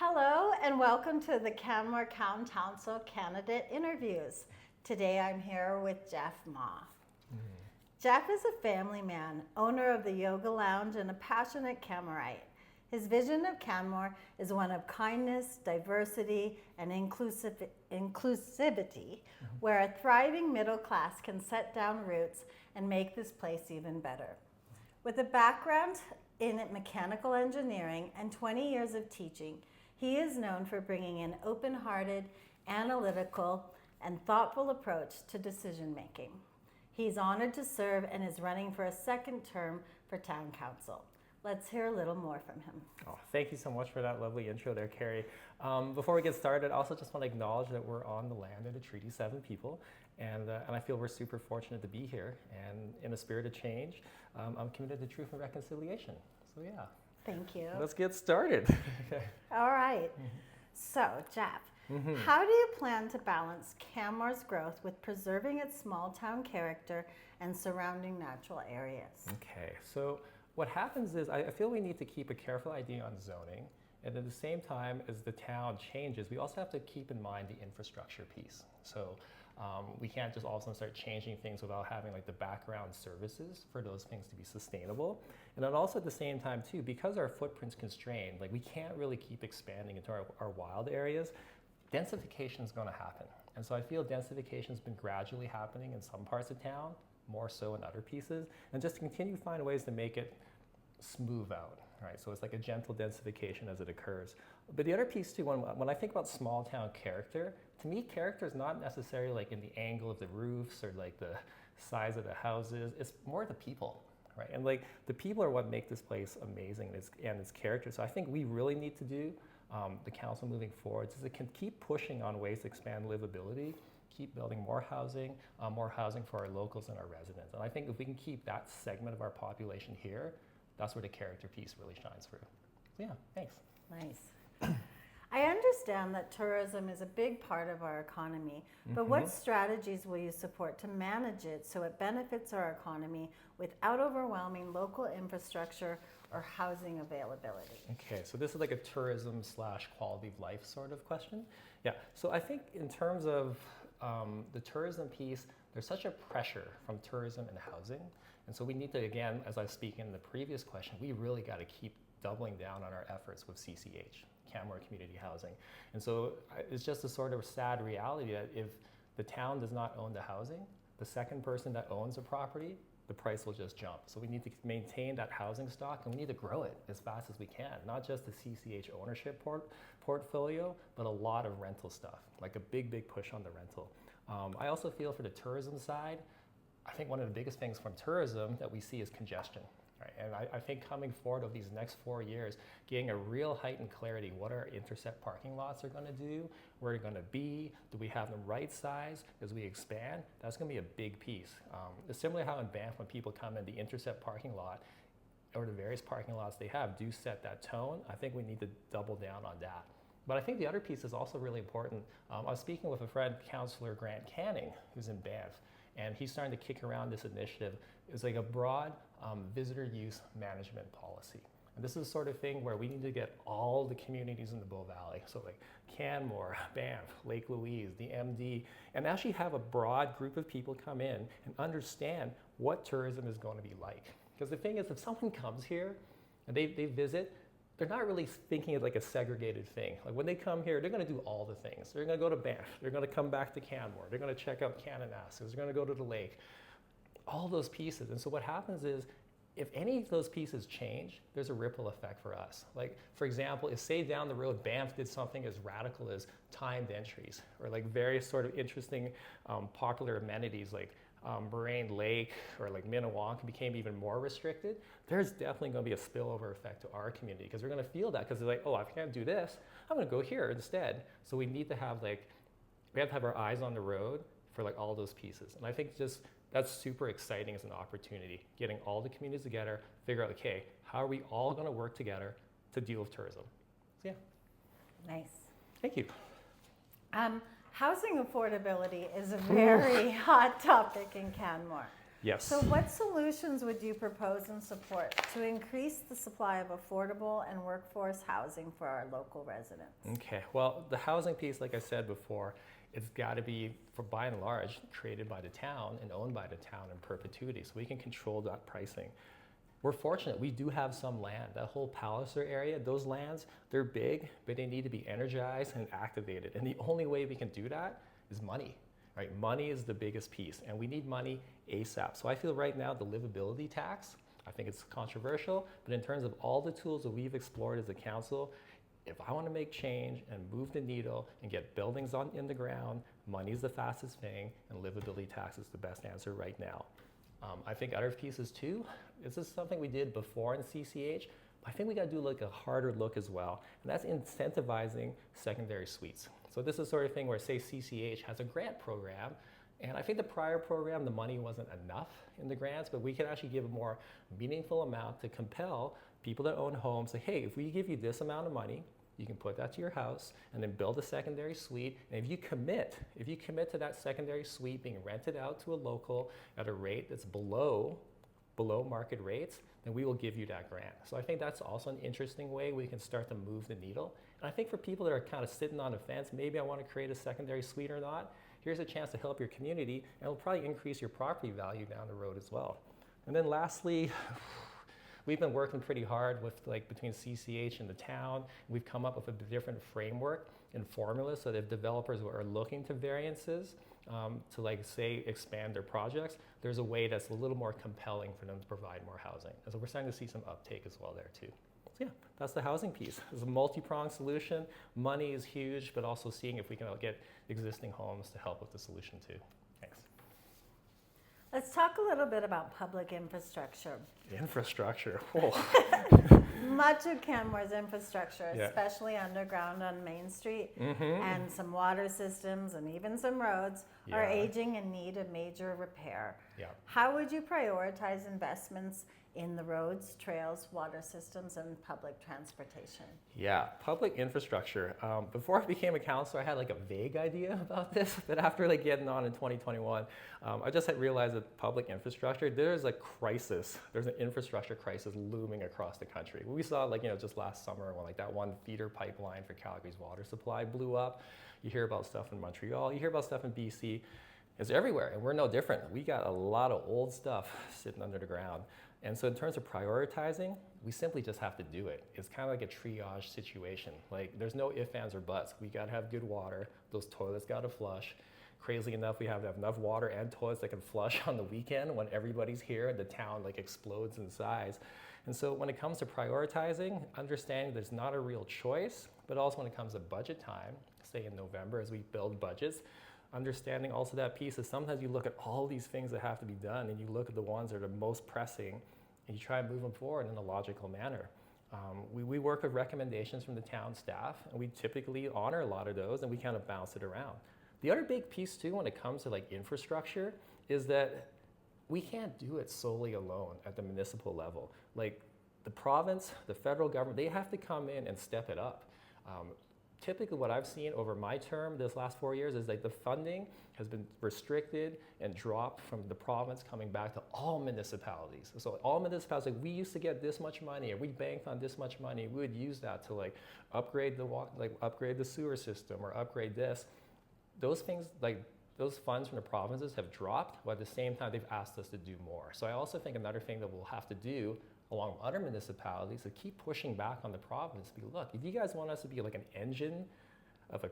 Hello and welcome to the Canmore County Council candidate interviews. Today I'm here with Jeff Ma. Jeff is a family man, owner of the Yoga Lounge and a passionate Canmorite. His vision of Canmore is one of kindness, diversity, and inclusivity, where a thriving middle class can set down roots and make this place even better. With a background in mechanical engineering and 20 years of teaching, he is known for bringing an open-hearted, analytical, and thoughtful approach to decision-making. He's honored to serve and is running for a second term for Town Council. Let's hear a little more from him. Oh, thank you so much for that lovely intro there, Carrie. Before we get started, I also just want to acknowledge that we're on the land of the Treaty 7 people, and I feel we're super fortunate to be here. And in the spirit of change, I'm committed to truth and reconciliation. So yeah. Thank you. Let's get started. All right. So, Jeff, how do you plan to balance Canmore's growth with preserving its small town character and surrounding natural areas? Okay, so what happens is I feel we need to keep a careful eye on zoning, and at the same time as the town changes, we also have to keep in mind the infrastructure piece. So we can't just all of a sudden start changing things without having like the background services for those things to be sustainable. And then also at the same time too, because our footprint's constrained, like we can't really keep expanding into our wild areas, densification is going to happen. And so I feel densification has been gradually happening in some parts of town, more so in other pieces, and just to continue to find ways to make it smooth out, right? So it's like a gentle densification as it occurs. But the other piece too, when I think about small town character, to me character is not necessarily like in the angle of the roofs or like the size of the houses, it's more the people, right? And like the people are what make this place amazing and its character. So I think we really need to do, the council moving forward, is it can keep pushing on ways to expand livability, keep building more housing for our locals and our residents. And I think if we can keep that segment of our population here, that's where the character piece really shines through. So yeah, thanks. Nice. I understand that tourism is a big part of our economy, but what strategies will you support to manage it so it benefits our economy without overwhelming local infrastructure or housing availability? Okay, so this is like a tourism / quality of life sort of question. Yeah, so I think in terms of the tourism piece, there's such a pressure from tourism and housing. And so we need to, again, as I was speaking in the previous question, we really got to keep doubling down on our efforts with CCH, Canmore Community Housing. And so it's just a sort of sad reality that if the town does not own the housing, the second person that owns a property, the price will just jump. So we need to maintain that housing stock and we need to grow it as fast as we can. Not just the CCH ownership portfolio, but a lot of rental stuff, like a big push on the rental. I also feel for the tourism side, I think one of the biggest things from tourism that we see is congestion. Right? And I think coming forward over these next 4 years, getting a real heightened clarity, what our intercept parking lots are going to do, where they're going to be, do we have them right size as we expand, that's going to be a big piece. It's similar how in Banff when people come in, the intercept parking lot or the various parking lots they have do set that tone. I think we need to double down on that. But I think the other piece is also really important. I was speaking with a friend, Councillor Grant Canning, who's in Banff, and he's starting to kick around this initiative. It's like a broad visitor use management policy. And this is the sort of thing where we need to get all the communities in the Bow Valley, so like Canmore, Banff, Lake Louise, the MD, and actually have a broad group of people come in and understand what tourism is going to be like. Because the thing is, if someone comes here and they visit, they're not really thinking of like a segregated thing. Like when they come here, they're going to do all the things. They're going to go to Banff. They're going to come back to Canmore. They're going to check out Cananasses. They're going to go to the lake. All those pieces. And so what happens is, if any of those pieces change, there's a ripple effect for us. Like, for example, if say down the road, Banff did something as radical as timed entries, or like various sort of interesting popular amenities like Moraine Lake or like Minnewanka became even more restricted, there's definitely going to be a spillover effect to our community because we're going to feel that because they're like, oh, I can't do this, I'm going to go here instead. So we need to have we have to have our eyes on the road for like all those pieces. And I think just that's super exciting as an opportunity, getting all the communities together, figure out, okay, how are we all going to work together to deal with tourism? So yeah. Nice. Thank you. Housing affordability is a very hot topic in Canmore. Yes. So what solutions would you propose and support to increase the supply of affordable and workforce housing for our local residents? Okay, well, the housing piece, like I said before, it's got to be, for by and large, created by the town and owned by the town in perpetuity, so we can control that pricing. We're fortunate, we do have some land. That whole Palliser area, those lands, they're big, but they need to be energized and activated. And the only way we can do that is money, right? Money is the biggest piece, and we need money ASAP. So I feel right now the livability tax, I think it's controversial, but in terms of all the tools that we've explored as a council, if I want to make change and move the needle and get buildings in the ground, money's the fastest thing, and livability tax is the best answer right now. I think other pieces too, this is something we did before in CCH, but I think we got to do like a harder look as well, and that's incentivizing secondary suites. So this is the sort of thing where, say, CCH has a grant program, and I think the prior program, the money wasn't enough in the grants, but we could actually give a more meaningful amount to compel people that own homes, say, hey, if we give you this amount of money, you can put that to your house and then build a secondary suite. And if you commit to that secondary suite being rented out to a local at a rate that's below market rates, then we will give you that grant. So I think that's also an interesting way we can start to move the needle. And I think for people that are kind of sitting on the fence, maybe I want to create a secondary suite or not, here's a chance to help your community, and it'll probably increase your property value down the road as well. And then lastly, we've been working pretty hard with between CCH and the town. We've come up with a different framework and formula so that if developers are looking to variances to say expand their projects, there's a way that's a little more compelling for them to provide more housing. And so we're starting to see some uptake as well there too. So yeah, that's the housing piece. It's a multi-pronged solution. Money is huge, but also seeing if we can get existing homes to help with the solution too. Thanks. Let's talk a little bit about public infrastructure. Infrastructure. Oh. Much of Canmore's infrastructure, Yeah. especially underground on Main Street, Mm-hmm. and some water systems and even some roads, are Yeah. aging and need a major repair. Yeah. How would you prioritize investments in the roads, trails, water systems, and public transportation? Yeah, public infrastructure. Before I became a counselor, I had a vague idea about this, but after getting on in 2021, I just had realized that public infrastructure, there's a crisis. There's an infrastructure crisis looming across the country. We saw just last summer when that one feeder pipeline for Calgary's water supply blew up. You hear about stuff in Montreal, you hear about stuff in BC. It's everywhere, and we're no different. We got a lot of old stuff sitting under the ground. And so in terms of prioritizing, we simply just have to do it. It's kind of like a triage situation. There's no ifs, ands, or buts. We gotta have good water. Those toilets gotta flush. Crazy enough, we have to have enough water and toilets that can flush on the weekend when everybody's here and the town explodes in size. And so when it comes to prioritizing, understanding there's not a real choice, but also when it comes to budget time, say in November as we build budgets, understanding also that piece is sometimes you look at all these things that have to be done and you look at the ones that are most pressing and you try and move them forward in a logical manner. We work with recommendations from the town staff, and we typically honor a lot of those, and we kind of bounce it around. The other big piece too when it comes to infrastructure is that we can't do it solely alone at the municipal level. The province, the federal government, they have to come in and step it up. Typically what I've seen over my term this last 4 years is the funding has been restricted and dropped from the province coming back to all municipalities. So all municipalities, we used to get this much money, or we banked on this much money, we would use that to upgrade the sewer system or upgrade this. Those things, those funds from the provinces have dropped, but at the same time they've asked us to do more. So I also think another thing that we'll have to do along with other municipalities to keep pushing back on the province. Look, if you guys want us to be an engine of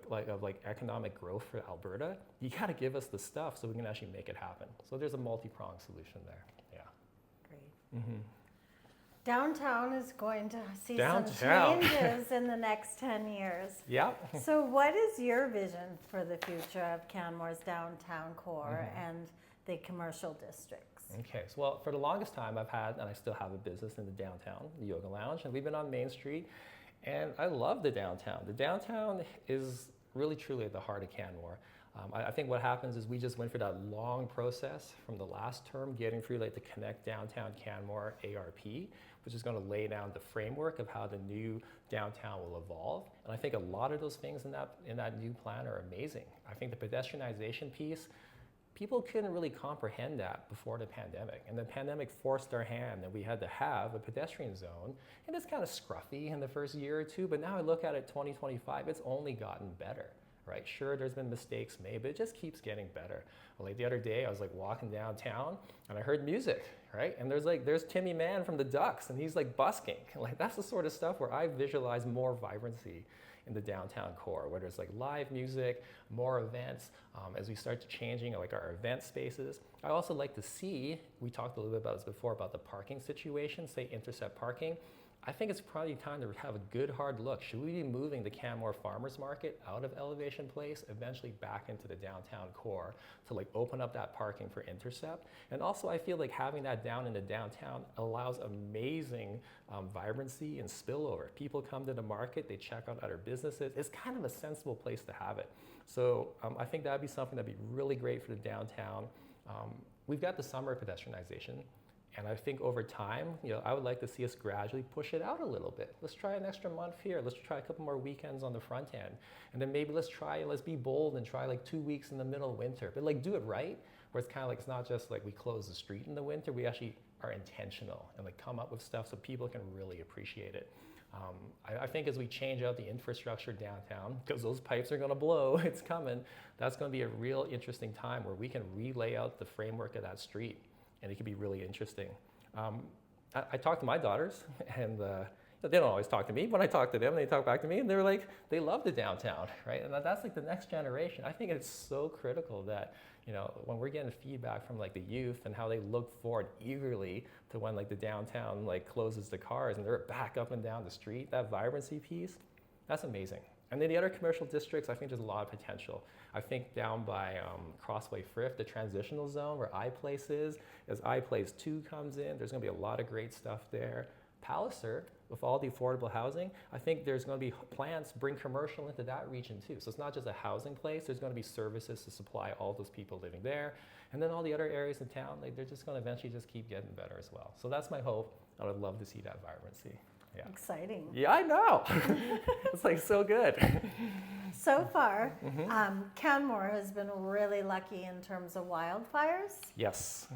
economic growth for Alberta, you got to give us the stuff so we can actually make it happen. So there's a multi-pronged solution there. Yeah. Great. Mm-hmm. Downtown is going to see Downtown. some changes in the next 10 years. Yep. So what is your vision for the future of Canmore's downtown core and the commercial districts? Okay, so well, for the longest time I've had, and I still have a business in the downtown, the Yoga Lounge, and we've been on Main Street, and I love the downtown. The downtown is really truly at the heart of Canmore. I think what happens is we just went through that long process from the last term, getting through the Connect Downtown Canmore ARP, which is going to lay down the framework of how the new downtown will evolve. And I think a lot of those things in that new plan are amazing. I think the pedestrianization piece, people couldn't really comprehend that before the pandemic. And the pandemic forced our hand and we had to have a pedestrian zone. And it's kind of scruffy in the first year or two, but now I look at it 2025, it's only gotten better, right? Sure, there's been mistakes made, but it just keeps getting better. Like the other day, I was like walking downtown and I heard music, right? And there's Timmy Man from the Ducks and he's like busking. Like that's the sort of stuff where I visualize more vibrancy in the downtown core, where there's like live music, more events, as we start to changing like our event spaces. I also like to see, we talked a little bit about this before, about the parking situation, say intercept parking. I think it's probably time to have a good hard look. Should we be moving the Canmore Farmers Market out of Elevation Place, eventually back into the downtown core to like open up that parking for intercept? And also I feel like having that down in the downtown allows amazing vibrancy and spillover. People come to the market, they check out other businesses. It's kind of a sensible place to have it. So I think that'd be something that'd be really great for the downtown. We've got the summer pedestrianization. And I think over time, I would like to see us gradually push it out a little bit. Let's try an extra month here. Let's try a couple more weekends on the front end. And then maybe let's be bold and try like 2 weeks in the middle of winter. But like do it right, where it's kind of like, it's not just like we close the street in the winter, we actually are intentional and like come up with stuff so people can really appreciate it. I think as we change out the infrastructure downtown, because those pipes are gonna blow, it's coming, that's gonna be a real interesting time where we can relay out the framework of that street. And it could be really interesting. I talk to my daughters, and they don't always talk to me. When I talk to them, they talk back to me, and they're like, they love the downtown, right? And that's like the next generation. I think it's so critical that, when we're getting feedback from like the youth and how they look forward eagerly to when like the downtown like closes the cars and they're back up and down the street, that vibrancy piece, that's amazing. And then the other commercial districts, I think there's a lot of potential. I think down by Crossway Frith, the transitional zone where iPlace is, as iPlace 2 comes in, there's gonna be a lot of great stuff there. Palliser, with all the affordable housing, I think there's gonna be plans to bring commercial into that region too. So it's not just a housing place, there's gonna be services to supply all those people living there. And then all the other areas in town, like they're just gonna eventually just keep getting better as well. So that's my hope. I would love to see that vibrancy. Yeah. Exciting. Yeah, I know. It's like so good. So far, Canmore has been really lucky in terms of wildfires. Yes.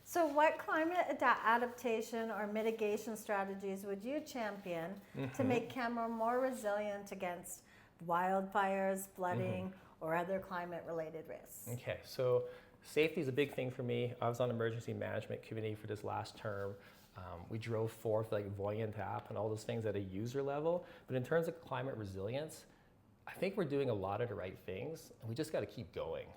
So what climate adaptation or mitigation strategies would you champion to make Canmore more resilient against wildfires, flooding, or other climate-related risks? Okay, so safety is a big thing for me. I was on emergency management committee for this last term. We drove forth like Voyant app and all those things at a user level. But in terms of climate resilience, I think we're doing a lot of the right things, and we just got to keep going.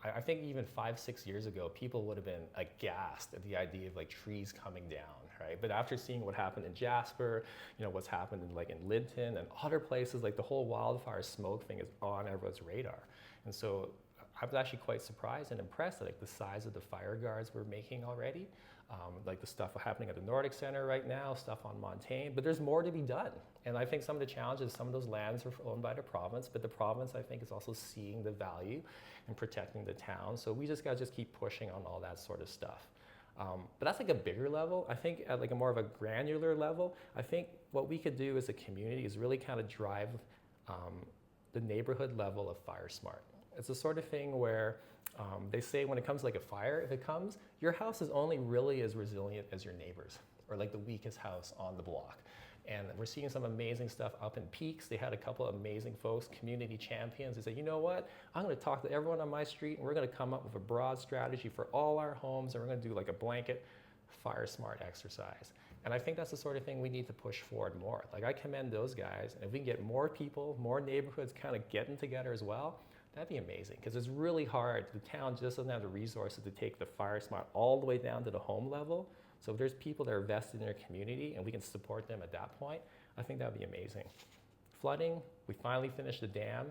I think even 5-6 years ago, people would have been aghast at the idea of like trees coming down, right? But after seeing what happened in Jasper, what's happened in Lytton and other places, like the whole wildfire smoke thing is on everyone's radar. And so I was actually quite surprised and impressed at like the size of the fire guards we're making already. Like the stuff happening at the Nordic Center right now, stuff on Montaigne, but there's more to be done. And I think some of the challenges, some of those lands are owned by the province, but the province I think is also seeing the value in protecting the town. So we just gotta keep pushing on all that sort of stuff. But that's like a bigger level. I think at like a more of a granular level, I think what we could do as a community is really kind of drive the neighborhood level of fire smart. It's the sort of thing where they say when it comes to like a fire, if it comes, your house is only really as resilient as your neighbor's, or like the weakest house on the block. And we're seeing some amazing stuff up in Peaks. They had a couple of amazing folks, community champions. They said, you know what? I'm gonna talk to everyone on my street and we're gonna come up with a broad strategy for all our homes and we're gonna do like a blanket fire smart exercise. And I think that's the sort of thing we need to push forward more. Like I commend those guys. And if we can get more people, more neighborhoods kind of getting together as well, that'd be amazing, because it's really hard. The town just doesn't have the resources to take the fire smart all the way down to the home level. So if there's people that are vested in their community and we can support them at that point, I think that'd be amazing. Flooding, we finally finished the dam,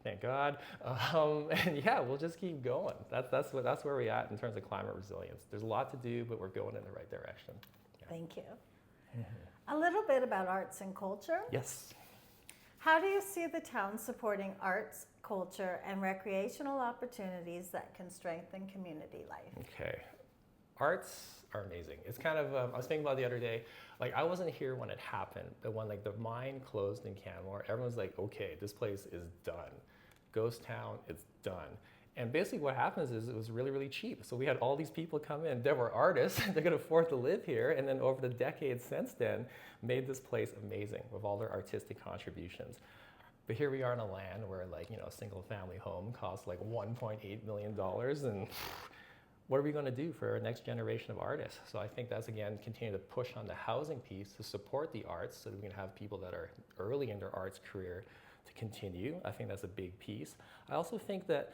thank God. And yeah, we'll just keep going. That's where we're at in terms of climate resilience. There's a lot to do, but we're going in the right direction. Yeah. Thank you. A little bit about arts and culture. Yes. How do you see the town supporting arts, culture, and recreational opportunities that can strengthen community life? Okay. Arts are amazing. It's kind of, I was thinking about the other day, like I wasn't here when it happened, but when like the mine closed in Canmore, everyone's like, okay, this place is done. Ghost town, it's done. And basically what happens is it was really, really cheap. So we had all these people come in, they were artists, they could afford to live here, and then over the decades since then, made this place amazing with all their artistic contributions. But here we are in a land where a single family home costs like $1.8 million, and what are we going to do for our next generation of artists? So I think that's, again, continue to push on the housing piece to support the arts so that we can have people that are early in their arts career to continue. I think that's a big piece. I also think that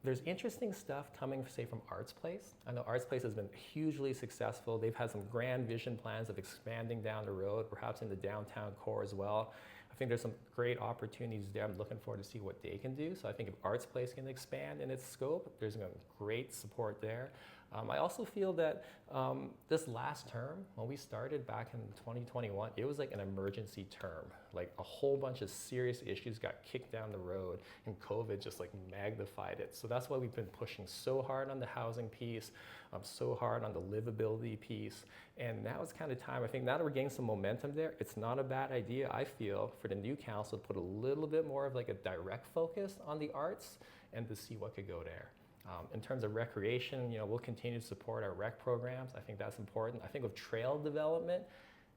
there's interesting stuff coming, say, from Arts Place. I know Arts Place has been hugely successful. They've had some grand vision plans of expanding down the road, perhaps in the downtown core as well. I think there's some great opportunities there. I'm looking forward to see what they can do. So I think if Arts Place can expand in its scope, there's great support there. I also feel that this last term, when we started back in 2021, it was like an emergency term. Like a whole bunch of serious issues got kicked down the road, and COVID just magnified it. So that's why we've been pushing so hard on the housing piece, so hard on the livability piece. And now it's kind of time, I think now that we're getting some momentum there, it's not a bad idea, I feel, for the new council to put a little bit more of a direct focus on the arts and to see what could go there. In terms of recreation, we'll continue to support our rec programs. I think that's important. I think with trail development,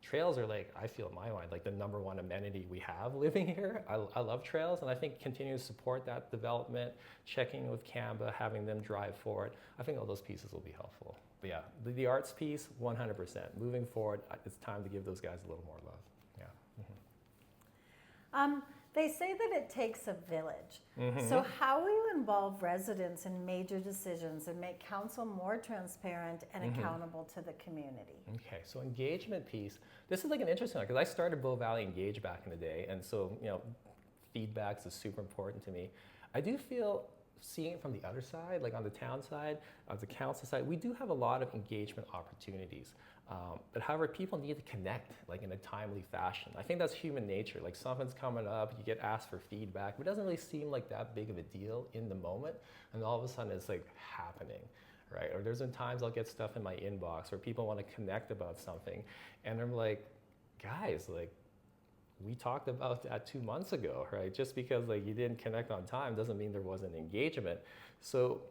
trails are I feel in my mind, the number one amenity we have living here. I love trails, and I think continue to support that development, checking with Canva, having them drive forward. I think all those pieces will be helpful. But yeah, the arts piece, 100%. Moving forward, it's time to give those guys a little more love. Yeah. Mm-hmm. They say that it takes a village. Mm-hmm. So how will you involve residents in major decisions and make council more transparent and accountable to the community? Okay, so engagement piece. This is an interesting one, because I started Bow Valley Engage back in the day, and so feedbacks is super important to me. I do feel, seeing it from the other side, on the town side, the council side, we do have a lot of engagement opportunities. But however, people need to connect in a timely fashion. I think that's human nature. Something's coming up, you get asked for feedback, but it doesn't really seem like that big of a deal in the moment, and all of a sudden it's happening, right? Or there's been times I'll get stuff in my inbox where people want to connect about something, and I'm like, guys, we talked about that 2 months ago, right? Just because you didn't connect on time doesn't mean there wasn't engagement. So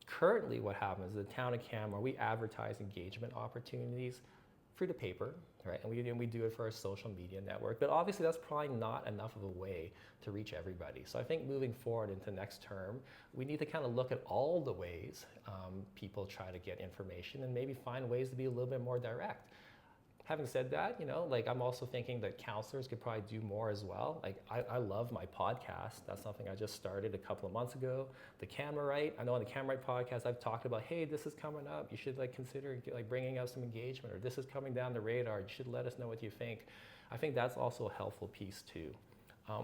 currently what happens is the town of Canmore, we advertise engagement opportunities through the paper, right? And we do it for our social media network, but obviously that's probably not enough of a way to reach everybody. So I think moving forward into next term, we need to kind of look at all the ways people try to get information and maybe find ways to be a little bit more direct. Having said that, I'm also thinking that counselors could probably do more as well. I love my podcast. That's something I just started a couple of months ago. The Canmorite, I know on the Canmorite podcast, I've talked about, hey, this is coming up. You should consider bringing up some engagement, or this is coming down the radar. You should let us know what you think. I think that's also a helpful piece too.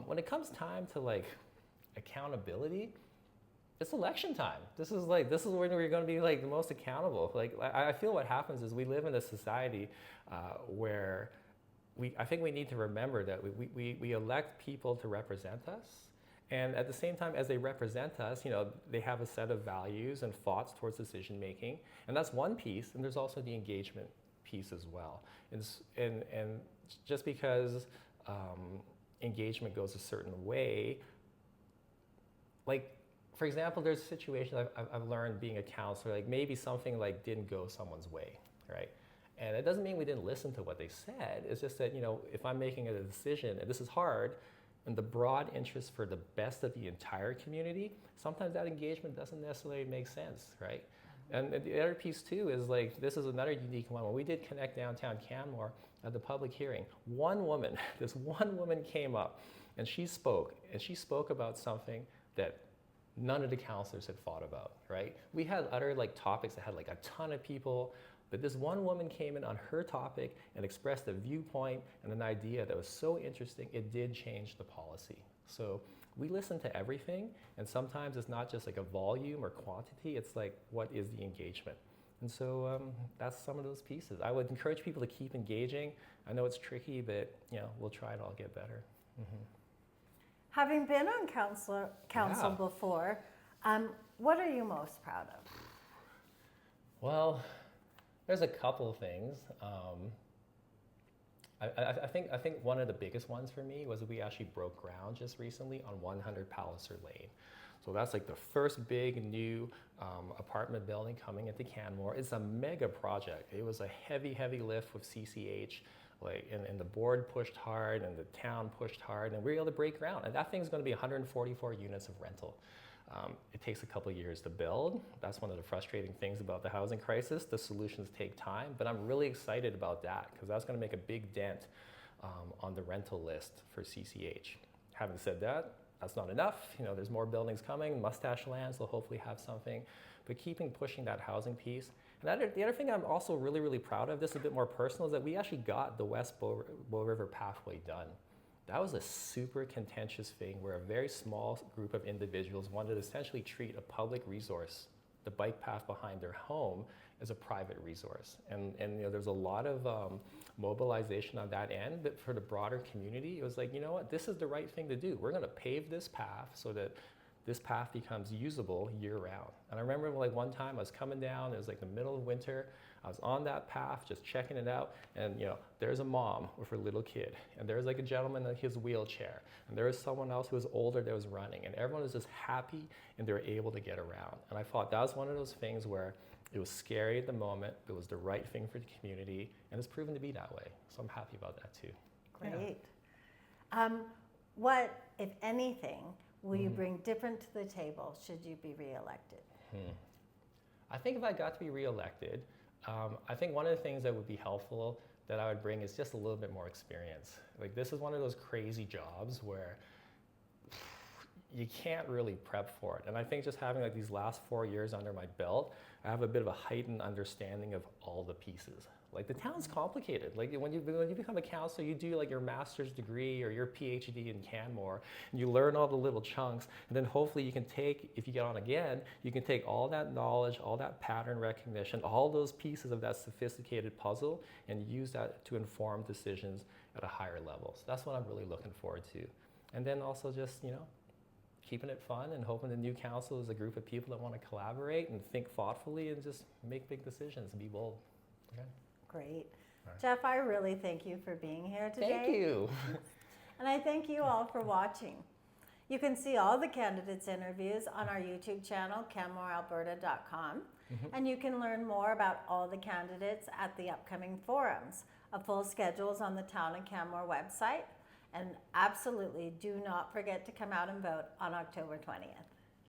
When it comes time to accountability, it's election time. This is when we're going to be the most accountable. I feel what happens is we live in a society where I think we need to remember that we elect people to represent us, and at the same time as they represent us, they have a set of values and thoughts towards decision making, and that's one piece. And there's also the engagement piece as well. And just because engagement goes a certain way, for example, there's situations I've learned being a counselor, maybe something didn't go someone's way, right? And it doesn't mean we didn't listen to what they said. It's just that, if I'm making a decision, and this is hard, and the broad interest for the best of the entire community, sometimes that engagement doesn't necessarily make sense, right? And the other piece too is this is another unique one. When we did Connect Downtown Canmore at the public hearing, this one woman came up and she spoke about something that none of the counselors had thought about, right? We had other topics that had a ton of people, but this one woman came in on her topic and expressed a viewpoint and an idea that was so interesting, it did change the policy. So we listen to everything, and sometimes it's not just a volume or quantity, it's what is the engagement? And so that's some of those pieces. I would encourage people to keep engaging. I know it's tricky, but we'll try to all get better. Mm-hmm. Having been on council before, what are you most proud of? Well, there's a couple of things. I think one of the biggest ones for me was that we actually broke ground just recently on 100 Palliser Lane. So that's like the first big new apartment building coming into Canmore. It's a mega project. It was a heavy, heavy lift with CCH. And the board pushed hard and the town pushed hard and we were able to break ground. And that thing's going to be 144 units of rental. It takes a couple of years to build. That's one of the frustrating things about the housing crisis. The solutions take time, but I'm really excited about that because that's going to make a big dent on the rental list for CCH. Having said that, that's not enough. There's more buildings coming. Mustache Lands will hopefully have something, but pushing that housing piece. And the other thing I'm also really, really proud of, this is a bit more personal, is that we actually got the West Bow River Pathway done. That was a super contentious thing where a very small group of individuals wanted to essentially treat a public resource, the bike path behind their home, as a private resource. And there's a lot of mobilization on that end, but for the broader community, it was like, you know what, this is the right thing to do. We're gonna pave this path so that this path becomes usable year round. And I remember one time I was coming down, it was like the middle of winter, I was on that path just checking it out, and there's a mom with her little kid, and there's like a gentleman in his wheelchair, and there was someone else who was older that was running, and everyone was just happy and they were able to get around. And I thought that was one of those things where it was scary at the moment, but it was the right thing for the community, and it's proven to be that way. So I'm happy about that too. Great. Yeah. What, if anything, will you bring different to the table should you be reelected? I think if I got to be reelected, I think one of the things that would be helpful that I would bring is just a little bit more experience. Like this is one of those crazy jobs where you can't really prep for it. And I think just having these last 4 years under my belt, I have a bit of a heightened understanding of all the pieces. The town's complicated. When you become a councillor, you do your master's degree or your PhD in Canmore, and you learn all the little chunks, and then hopefully you can take, if you get on again, you can take all that knowledge, all that pattern recognition, all those pieces of that sophisticated puzzle, and use that to inform decisions at a higher level. So that's what I'm really looking forward to. And then also just, keeping it fun and hoping the new council is a group of people that want to collaborate and think thoughtfully and just make big decisions and be bold. Okay. Great. Right. Jeff, I really thank you for being here today. Thank you. And I thank you all for watching. You can see all the candidates' interviews on our YouTube channel, CanmoreAlberta.com, and you can learn more about all the candidates at the upcoming forums. A full schedule is on the Town of Canmore website, and absolutely do not forget to come out and vote on October 20th.